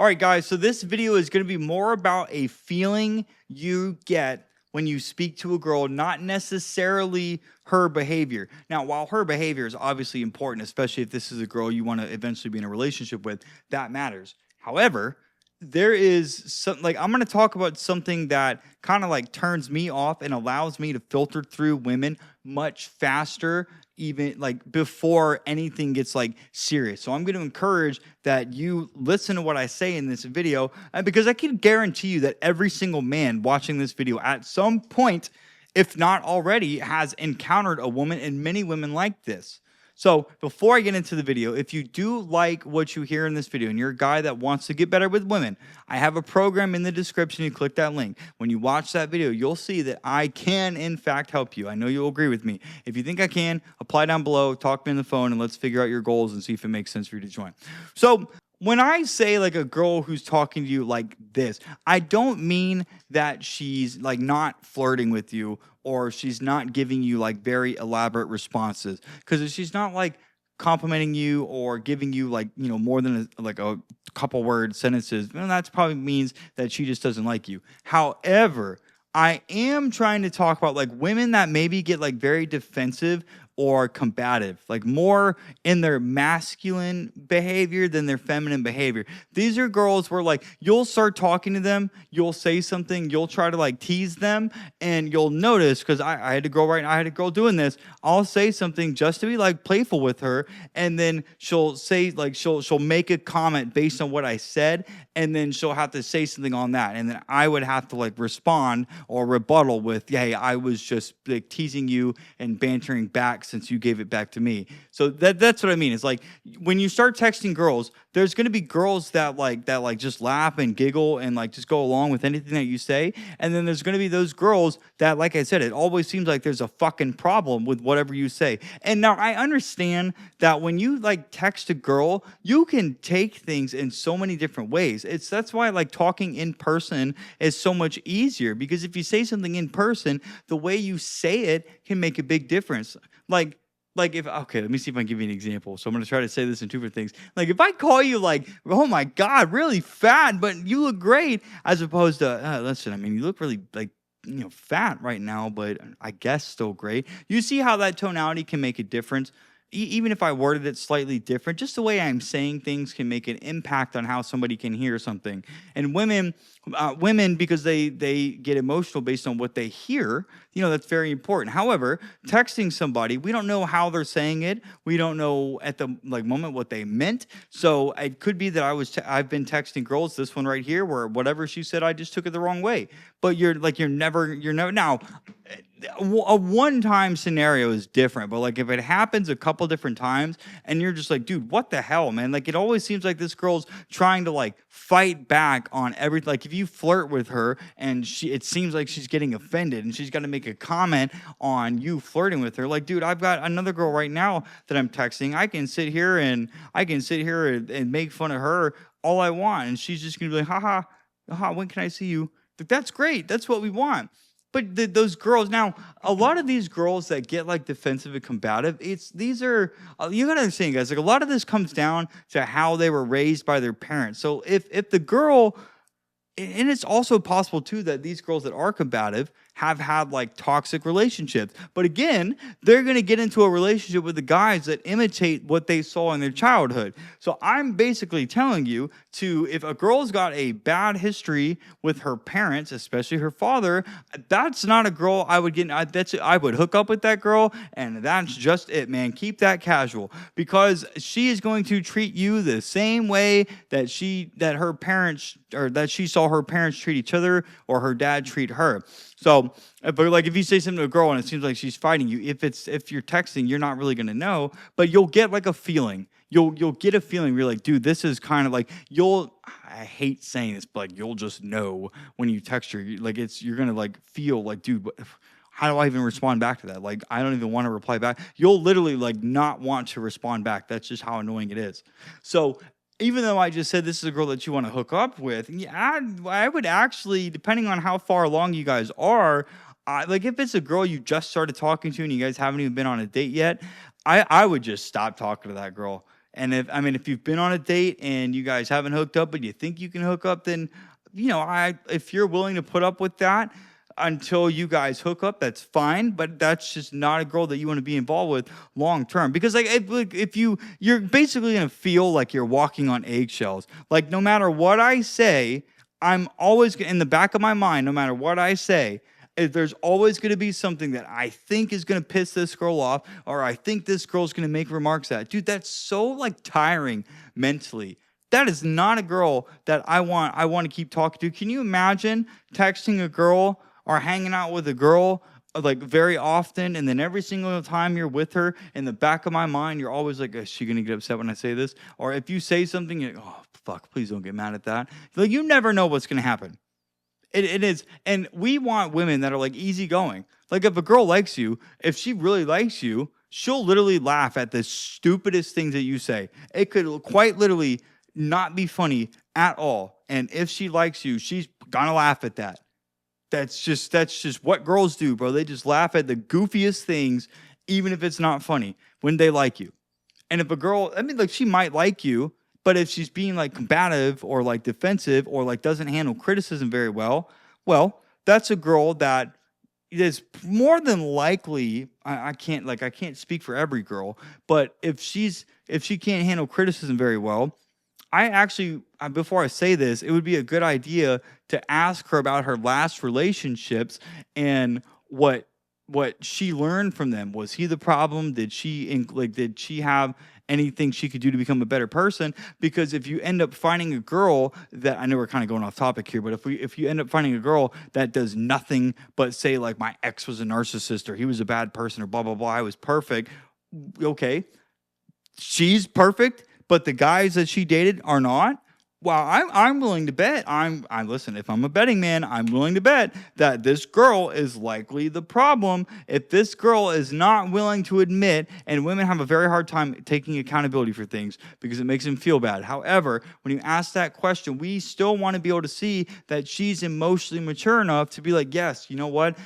All right, guys, so this video is going to be more about a feeling you get when you speak to a girl, not necessarily her behavior. Now, while her behavior is obviously important, especially if this is a girl you want to eventually be in a relationship with, that matters. However, there is some like I'm going to talk about something that kind of like turns me off and allows me to filter through women much faster, even like before anything gets like serious. So I'm going to encourage that you listen to what I say in this video, because I can guarantee you that every single man watching this video at some point, if not already, has encountered a woman, and many women like this. So before I get into the video, if you do like what you hear in this video and you're a guy that wants to get better with women, I have a program in the description. You click that link. When you watch that video, you'll see that I can, in fact, help you. I know you'll agree with me. If you think I can, apply down below, talk to me on the phone, and let's figure out your goals and see if it makes sense for you to join. So when I say like a girl who's talking to you like this, I don't mean that she's like not flirting with you or she's not giving you like very elaborate responses. Because if she's not like complimenting you or giving you like, more than a couple word sentences, then that probably means that she just doesn't like you. However, I am trying to talk about like women that maybe get like very defensive or combative, like more in their masculine behavior than their feminine behavior. These are girls where like you'll start talking to them, you'll say something, you'll try to like tease them, and you'll notice, because I had a girl doing this. I'll say something just to be like playful with her, and then she'll say like she'll make a comment based on what I said, and then she'll have to say something on that, and then I would have to like respond or rebuttal with, "Hey, I was just like teasing you and bantering back since you gave it back to me." So that's what I mean. It's like when you start texting girls, there's going to be girls that just laugh and giggle and like just go along with anything that you say, and then there's going to be those girls that, like I said, it always seems like there's a fucking problem with whatever you say. And now I understand that when you like text a girl, you can take things in so many different ways. That's why like talking in person is so much easier, because if you say something in person, the way you say it can make a big difference. Like if, okay, let me see if I can give you an example. So I'm going to try to say this in two different things. Like if I call you like, "Oh my God, really fat, but you look great," as opposed to, "Listen, I mean, you look really like, fat right now, but I guess still great." You see how that tonality can make a difference? Even if I worded it slightly different, just the way I'm saying things can make an impact on how somebody can hear something. And women, because they get emotional based on what they hear, that's very important. However, texting somebody, we don't know how they're saying it. We don't know at the like moment what they meant. So it could be that I've been texting girls, this one right here, where whatever she said, I just took it the wrong way. But you're never now. A one-time scenario is different, but like if it happens a couple different times and you're just like, "Dude, what the hell, man?" Like it always seems like this girl's trying to like fight back on everything. Like if you flirt with her and it seems like she's getting offended and she's got to make a comment on you flirting with her. Like, dude, I've got another girl right now that I'm texting. I can sit here and make fun of her all I want, and she's just gonna be like, "Ha, when can I see you?" Like, that's great. That's what we want. But those girls, now, a lot of these girls that get like defensive and combative, these are, you gotta understand, guys, like a lot of this comes down to how they were raised by their parents. So if the girl, and it's also possible too that these girls that are combative have had like toxic relationships. But again, they're going to get into a relationship with the guys that imitate what they saw in their childhood. So I'm basically telling you if a girl's got a bad history with her parents, especially her father, that's not a girl I would get. I would hook up with that girl, and that's just it, man. Keep that casual, because she is going to treat you the same way that she saw her parents treat each other, or her dad treat her. So, but like if you say something to a girl and it seems like she's fighting you, if you're texting, you're not really gonna know, but you'll get like a feeling. You'll get a feeling where you're like, "Dude, this is kind of like," I hate saying this, but like you'll just know when you text her. You're gonna like feel like, "Dude, how do I even respond back to that? Like, I don't even want to reply back." You'll literally like not want to respond back. That's just how annoying it is. So even though I just said this is a girl that you want to hook up with, yeah, I would actually, depending on how far along you guys are, like if it's a girl you just started talking to and you guys haven't even been on a date yet, I would just stop talking to that girl. And if you've been on a date and you guys haven't hooked up, but you think you can hook up, then if you're willing to put up with that until you guys hook up, that's fine. But that's just not a girl that you want to be involved with long term. Because if you're basically gonna feel like you're walking on eggshells. Like no matter what I say, I'm always in the back of my mind. No matter what I say, there's always going to be something that I think is going to piss this girl off, or I think this girl's going to make remarks at. Dude, that's so like tiring mentally. That is not a girl that I want to keep talking to. Can you imagine texting a girl or hanging out with a girl like very often, and then every single time you're with her, in the back of my mind, you're always like, is she going to get upset when I say this? Or if you say something, you're like, oh, fuck, please don't get mad at that. Like, you never know what's going to happen. It is, and we want women that are like easygoing. Like if a girl likes you, if she really likes you, she'll literally laugh at the stupidest things that you say. It could quite literally not be funny at all. And if she likes you, she's gonna laugh at that. That's just what girls do, bro. They just laugh at the goofiest things, even if it's not funny, when they like you. And if a girl, like she might like you, but if she's being like combative or like defensive or like doesn't handle criticism very well, that's a girl that is more than likely, I can't speak for every girl, but if she can't handle criticism very well, before I say this, it would be a good idea to ask her about her last relationships and what she learned from them. Was he the problem? Did she have anything she could do to become a better person? Because if you end up finding a girl that, I know we're kind of going off topic here, but if you end up finding a girl that does nothing but say like, my ex was a narcissist, or he was a bad person, or blah blah blah, I was perfect. Okay, she's perfect, but the guys that she dated are not. Well, I'm willing to bet. Listen, if I'm a betting man, I'm willing to bet that this girl is likely the problem. If this girl is not willing to admit, and women have a very hard time taking accountability for things because it makes them feel bad. However, when you ask that question, we still want to be able to see that she's emotionally mature enough to be like, yes, you know what?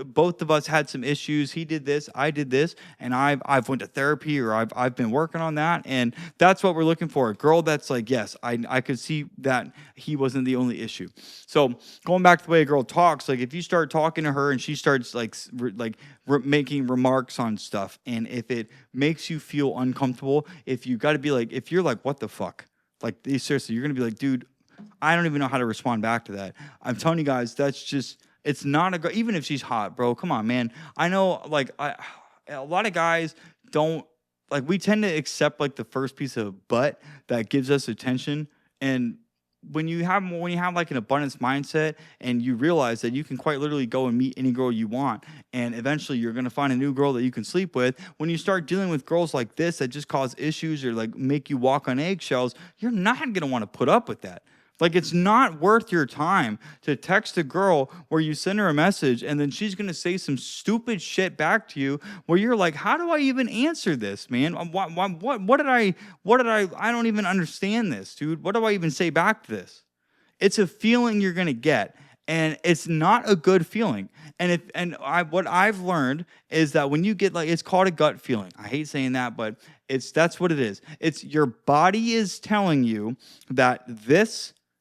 Both of us had some issues. He did this, I did this, and I've went to therapy, or I've been working on that, and that's what we're looking for. A girl that's like, yes, I could see that he wasn't the only issue. So going back to the way a girl talks, like if you start talking to her and she starts making remarks on stuff, and if it makes you feel uncomfortable, if you're like, what the fuck? Like, seriously, you're going to be like, dude, I don't even know how to respond back to that. I'm telling you guys, it's not a girl, even if she's hot, bro. Come on, man. I know, like, a lot of guys don't, like, we tend to accept like the first piece of butt that gives us attention. And when you have like an abundance mindset, and you realize that you can quite literally go and meet any girl you want, and eventually you're going to find a new girl that you can sleep with, when you start dealing with girls like this that just cause issues or like make you walk on eggshells, you're not going to want to put up with that. Like, it's not worth your time to text a girl where you send her a message and then she's going to say some stupid shit back to you where you're like, how do I even answer this, man? What did I don't even understand this, dude. What do I even say back to this? It's a feeling you're going to get, and it's not a good feeling. What I've learned is that when you get, like, it's called a gut feeling. I hate saying that, but that's what it is. It's your body is telling you that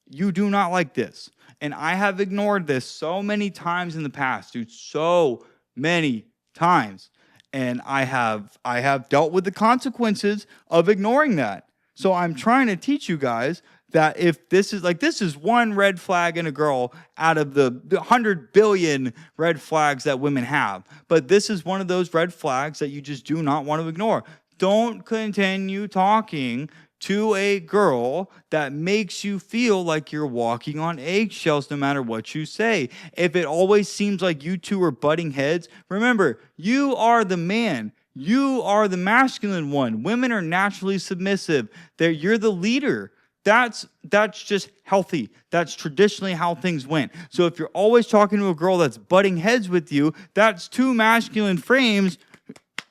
you do not like this. And I have ignored this so many times in the past, dude, so many times. And I have dealt with the consequences of ignoring that. So I'm trying to teach you guys that if this is one red flag in a girl out of the 100 billion red flags that women have. But this is one of those red flags that you just do not want to ignore. Don't continue talking to a girl that makes you feel like you're walking on eggshells no matter what you say. If it always seems like you two are butting heads, remember, you are the man. You are the masculine one. Women are naturally submissive. You're the leader. That's just healthy. That's traditionally how things went. So if you're always talking to a girl that's butting heads with you, that's two masculine frames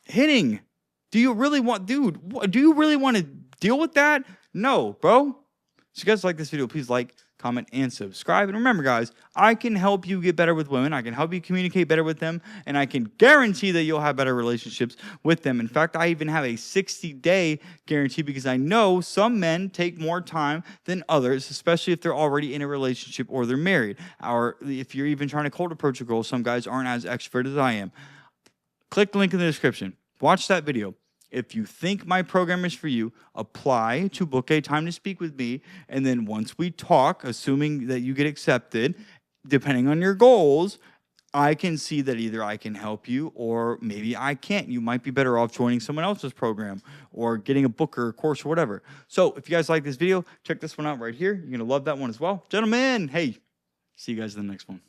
hitting. Do you really want to deal with that? No, bro. So if you guys like this video, please like, comment, and subscribe. And remember, guys, I can help you get better with women. I can help you communicate better with them. And I can guarantee that you'll have better relationships with them. In fact, I even have a 60-day guarantee because I know some men take more time than others, especially if they're already in a relationship or they're married. Or if you're even trying to cold approach a girl, some guys aren't as expert as I am. Click the link in the description. Watch that video. If you think my program is for you, apply to book a time to speak with me. And then once we talk, assuming that you get accepted, depending on your goals, I can see that either I can help you or maybe I can't. You might be better off joining someone else's program or getting a book or a course or whatever. So if you guys like this video, check this one out right here. You're going to love that one as well. Gentlemen, hey, see you guys in the next one.